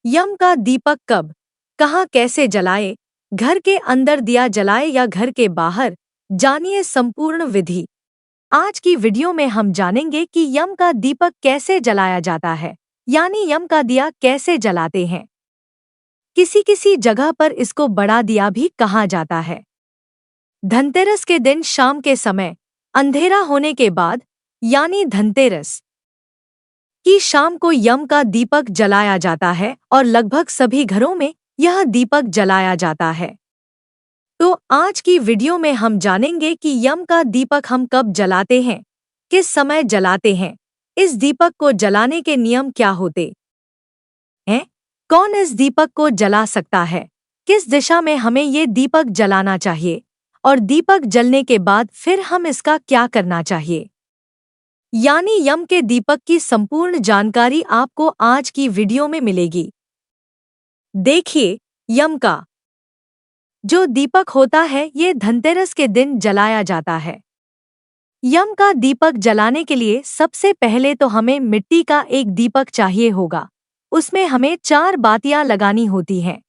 यम का दीपक कब, कहाँ, कैसे जलाए? घर के अंदर दिया जलाए या घर के बाहर? जानिए संपूर्ण विधि। आज की वीडियो में हम जानेंगे कि यम का दीपक कैसे जलाया जाता है, यानी यम का दिया कैसे जलाते हैं। किसी किसी जगह पर इसको बड़ा दिया भी कहा जाता है। धनतेरस के दिन शाम के समय अंधेरा होने के बाद, यानी धनतेरस की शाम को यम का दीपक जलाया जाता है और लगभग सभी घरों में यह दीपक जलाया जाता है। तो आज की वीडियो में हम जानेंगे कि यम का दीपक हम कब जलाते हैं, किस समय जलाते हैं, इस दीपक को जलाने के नियम क्या होते हैं, कौन इस दीपक को जला सकता है, किस दिशा में हमें ये दीपक जलाना चाहिए और दीपक जलने के बाद फिर हम इसका क्या करना चाहिए। यानी यम के दीपक की संपूर्ण जानकारी आपको आज की वीडियो में मिलेगी। देखिए, यम का जो दीपक होता है ये धनतेरस के दिन जलाया जाता है। यम का दीपक जलाने के लिए सबसे पहले तो हमें मिट्टी का एक दीपक चाहिए होगा। उसमें हमें 4 बातियां लगानी होती हैं।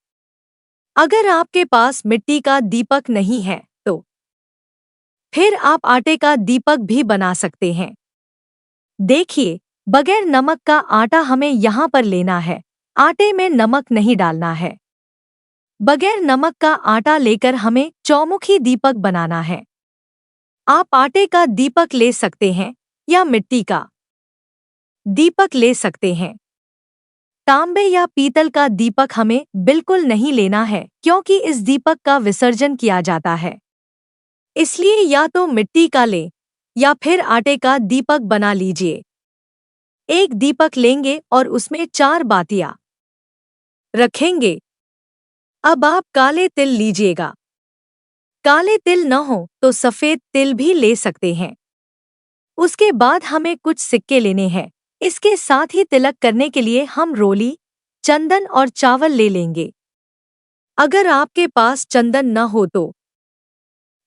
अगर आपके पास मिट्टी का दीपक नहीं है तो फिर आप आटे का दीपक भी बना सकते हैं। देखिए, बगैर नमक का आटा हमें यहाँ पर लेना है, आटे में नमक नहीं डालना है। बगैर नमक का आटा लेकर हमें चौमुखी दीपक बनाना है। आप आटे का दीपक ले सकते हैं या मिट्टी का दीपक ले सकते हैं। तांबे या पीतल का दीपक हमें बिल्कुल नहीं लेना है, क्योंकि इस दीपक का विसर्जन किया जाता है। इसलिए या तो मिट्टी का लें या फिर आटे का दीपक बना लीजिए। एक दीपक लेंगे और उसमें 4 बातियां रखेंगे। अब आप काले तिल लीजिएगा। काले तिल न हो तो सफेद तिल भी ले सकते हैं। उसके बाद हमें कुछ सिक्के लेने हैं। इसके साथ ही तिलक करने के लिए हम रोली, चंदन और चावल ले लेंगे। अगर आपके पास चंदन न हो तो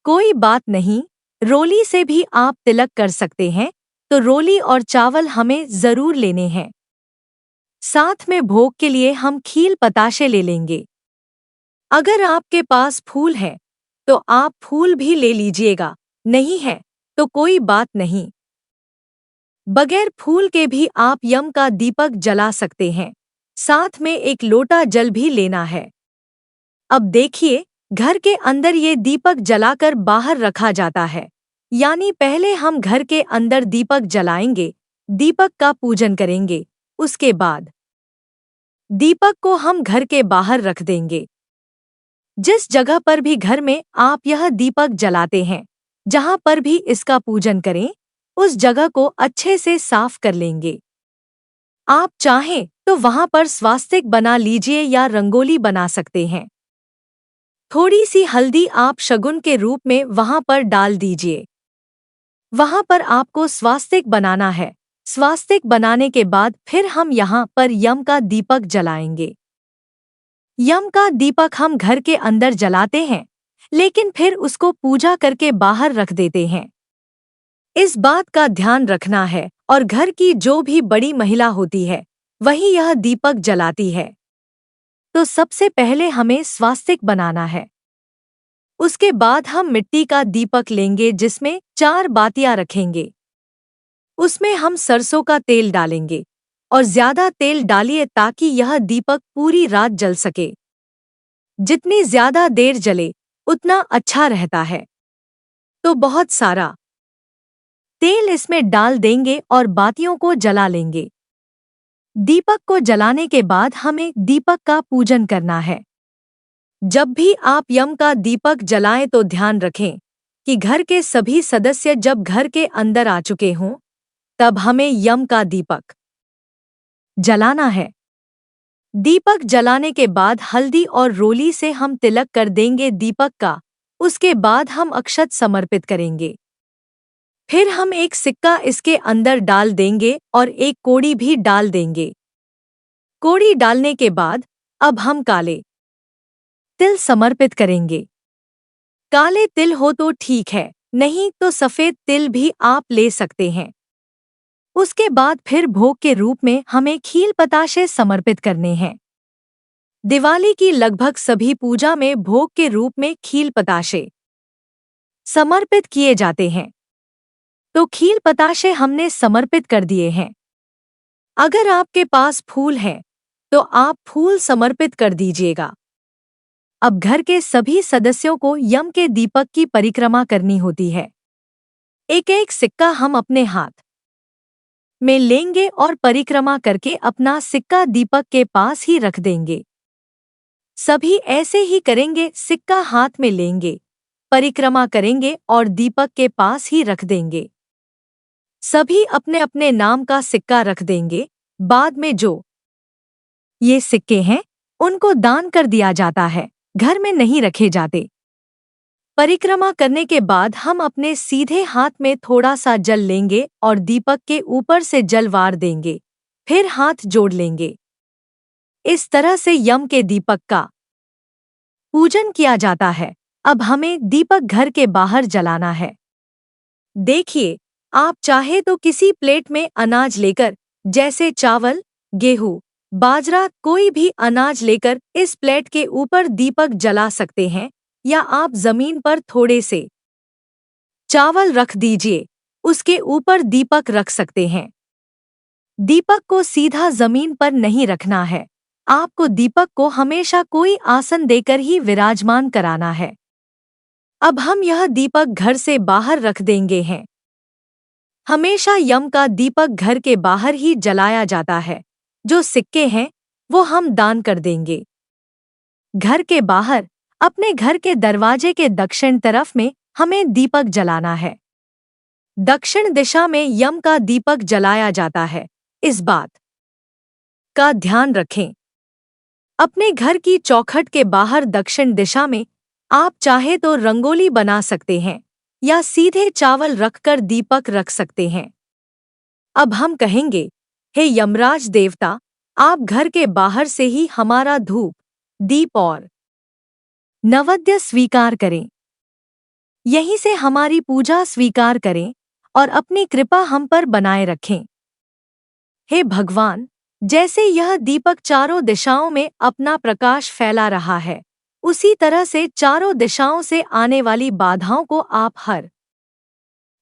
कोई बात नहीं, रोली से भी आप तिलक कर सकते हैं। तो रोली और चावल हमें जरूर लेने हैं। साथ में भोग के लिए हम खील पताशे ले लेंगे। अगर आपके पास फूल है तो आप फूल भी ले लीजिएगा, नहीं है तो कोई बात नहीं। बगैर फूल के भी आप यम का दीपक जला सकते हैं। साथ में एक लोटा जल भी लेना है। अब देखिए, घर के अंदर ये दीपक जलाकर बाहर रखा जाता है। यानी पहले हम घर के अंदर दीपक जलाएंगे, दीपक का पूजन करेंगे। उसके बाद दीपक को हम घर के बाहर रख देंगे। जिस जगह पर भी घर में आप यह दीपक जलाते हैं, जहां पर भी इसका पूजन करें, उस जगह को अच्छे से साफ कर लेंगे। आप चाहें तो वहां पर स्वास्तिक बना लीजिए या रंगोली बना सकते हैं। थोड़ी सी हल्दी आप शगुन के रूप में वहां पर डाल दीजिए। वहां पर आपको स्वास्तिक बनाना है। स्वास्तिक बनाने के बाद फिर हम यहाँ पर यम का दीपक जलाएंगे। यम का दीपक हम घर के अंदर जलाते हैं, लेकिन फिर उसको पूजा करके बाहर रख देते हैं। इस बात का ध्यान रखना है और घर की जो भी बड़ी महिला होती है वही यह दीपक जलाती है। तो सबसे पहले हमें स्वास्तिक बनाना है। उसके बाद हम मिट्टी का दीपक लेंगे जिसमें 4 बातियां रखेंगे। उसमें हम सरसों का तेल डालेंगे और ज्यादा तेल डालिए ताकि यह दीपक पूरी रात जल सके। जितनी ज्यादा देर जले उतना अच्छा रहता है। तो बहुत सारा तेल इसमें डाल देंगे और बातियों को जला लेंगे। दीपक को जलाने के बाद हमें दीपक का पूजन करना है। जब भी आप यम का दीपक जलाएं तो ध्यान रखें कि घर के सभी सदस्य जब घर के अंदर आ चुके हों, तब हमें यम का दीपक जलाना है। दीपक जलाने के बाद हल्दी और रोली से हम तिलक कर देंगे दीपक का। उसके बाद हम अक्षत समर्पित करेंगे। फिर हम एक सिक्का इसके अंदर डाल देंगे और एक कोड़ी भी डाल देंगे। कोड़ी डालने के बाद अब हम काले तिल समर्पित करेंगे। काले तिल हो तो ठीक है, नहीं तो सफेद तिल भी आप ले सकते हैं। उसके बाद फिर भोग के रूप में हमें खील पताशे समर्पित करने हैं। दिवाली की लगभग सभी पूजा में भोग के रूप में खील पताशे समर्पित किए जाते हैं। तो खील पताशे हमने समर्पित कर दिए हैं। अगर आपके पास फूल हैं, तो आप फूल समर्पित कर दीजिएगा। अब घर के सभी सदस्यों को यम के दीपक की परिक्रमा करनी होती है। एक एक सिक्का हम अपने हाथ में लेंगे और परिक्रमा करके अपना सिक्का दीपक के पास ही रख देंगे। सभी ऐसे ही करेंगे, सिक्का हाथ में लेंगे, परिक्रमा करेंगे और दीपक के पास ही रख देंगे। सभी अपने अपने नाम का सिक्का रख देंगे। बाद में जो ये सिक्के हैं, उनको दान कर दिया जाता है, घर में नहीं रखे जाते। परिक्रमा करने के बाद हम अपने सीधे हाथ में थोड़ा सा जल लेंगे और दीपक के ऊपर से जल वार देंगे, फिर हाथ जोड़ लेंगे। इस तरह से यम के दीपक का पूजन किया जाता है। अब हमें दीपक घर के बाहर जलाना है। देखिए, आप चाहे तो किसी प्लेट में अनाज लेकर, जैसे चावल, गेहूं, बाजरा, कोई भी अनाज लेकर इस प्लेट के ऊपर दीपक जला सकते हैं, या आप जमीन पर थोड़े से चावल रख दीजिए, उसके ऊपर दीपक रख सकते हैं। दीपक को सीधा जमीन पर नहीं रखना है, आपको दीपक को हमेशा कोई आसन देकर ही विराजमान कराना है। अब हम यह दीपक घर से बाहर रख देंगे हैं। हमेशा यम का दीपक घर के बाहर ही जलाया जाता है। जो सिक्के हैं वो हम दान कर देंगे। घर के बाहर अपने घर के दरवाजे के दक्षिण तरफ में हमें दीपक जलाना है। दक्षिण दिशा में यम का दीपक जलाया जाता है, इस बात का ध्यान रखें। अपने घर की चौखट के बाहर दक्षिण दिशा में आप चाहे तो रंगोली बना सकते हैं या सीधे चावल रखकर दीपक रख सकते हैं। अब हम कहेंगे, हे यमराज देवता, आप घर के बाहर से ही हमारा धूप, दीप और नैवेद्य स्वीकार करें। यहीं से हमारी पूजा स्वीकार करें और अपनी कृपा हम पर बनाए रखें। हे भगवान, जैसे यह दीपक चारों दिशाओं में अपना प्रकाश फैला रहा है, उसी तरह से चारों दिशाओं से आने वाली बाधाओं को आप हर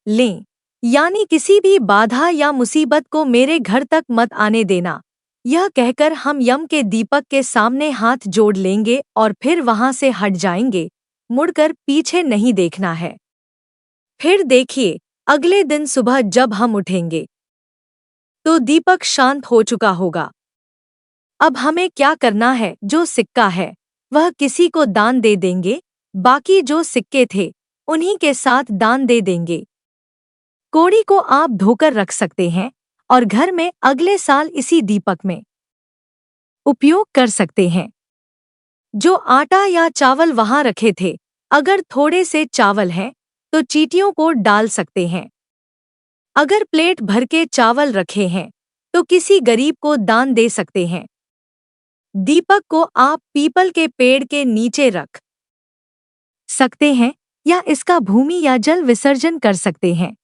लें, यानी किसी भी बाधा या मुसीबत को मेरे घर तक मत आने देना। यह कहकर हम यम के दीपक के सामने हाथ जोड़ लेंगे और फिर वहां से हट जाएंगे, मुड़कर पीछे नहीं देखना है। फिर देखिए, अगले दिन सुबह जब हम उठेंगे तो दीपक शांत हो चुका होगा। अब हमें क्या करना है, जो सिक्का है वह किसी को दान दे देंगे, बाकी जो सिक्के थे उन्हीं के साथ दान दे देंगे। कोड़ी को आप धोकर रख सकते हैं और घर में अगले साल इसी दीपक में उपयोग कर सकते हैं। जो आटा या चावल वहां रखे थे, अगर थोड़े से चावल हैं तो चींटियों को डाल सकते हैं। अगर प्लेट भर के चावल रखे हैं तो किसी गरीब को दान दे सकते हैं। दीपक को आप पीपल के पेड़ के नीचे रख सकते हैं या इसका भूमि या जल विसर्जन कर सकते हैं।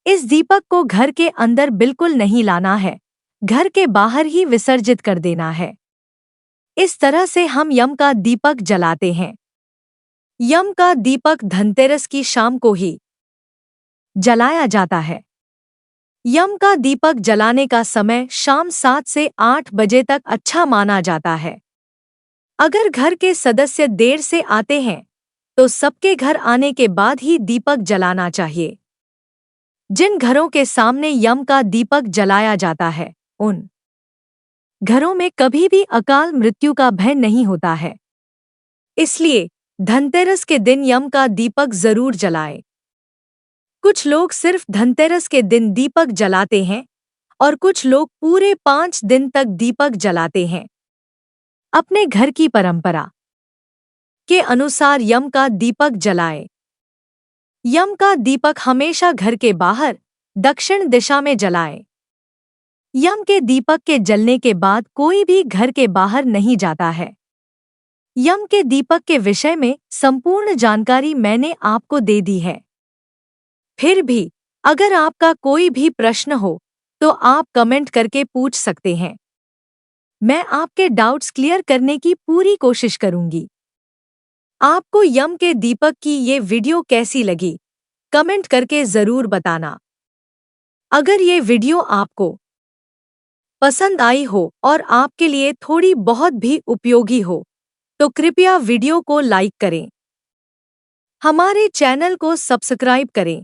इस दीपक को घर के अंदर बिल्कुल नहीं लाना है, घर के बाहर ही विसर्जित कर देना है। इस तरह से हम यम का दीपक जलाते हैं। यम का दीपक धनतेरस की शाम को ही जलाया जाता है। यम का दीपक जलाने का समय शाम 7 से 8 बजे तक अच्छा माना जाता है। अगर घर के सदस्य देर से आते हैं तो सबके घर आने के बाद ही दीपक जलाना चाहिए। जिन घरों के सामने यम का दीपक जलाया जाता है, उन घरों में कभी भी अकाल मृत्यु का भय नहीं होता है। इसलिए धनतेरस के दिन यम का दीपक जरूर जलाएं। कुछ लोग सिर्फ धनतेरस के दिन दीपक जलाते हैं और कुछ लोग पूरे 5 दिन तक दीपक जलाते हैं। अपने घर की परंपरा के अनुसार यम का दीपक जलाएं। यम का दीपक हमेशा घर के बाहर दक्षिण दिशा में जलाएं। यम के दीपक के जलने के बाद कोई भी घर के बाहर नहीं जाता है। यम के दीपक के विषय में संपूर्ण जानकारी मैंने आपको दे दी है। फिर भी अगर आपका कोई भी प्रश्न हो तो आप कमेंट करके पूछ सकते हैं। मैं आपके डाउट्स क्लियर करने की पूरी कोशिश करूंगी। आपको यम के दीपक की ये वीडियो कैसी लगी? कमेंट करके ज़रूर बताना। अगर ये वीडियो आपको पसंद आई हो और आपके लिए थोड़ी बहुत भी उपयोगी हो, तो कृपया वीडियो को लाइक करें। हमारे चैनल को सब्सक्राइब करें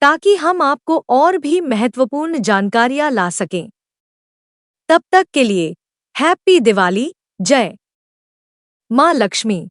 ताकि हम आपको और भी महत्वपूर्ण जानकारियाँ ला सकें। तब तक के लिए हैप्पी दिवाली। जय माँ लक्ष्मी।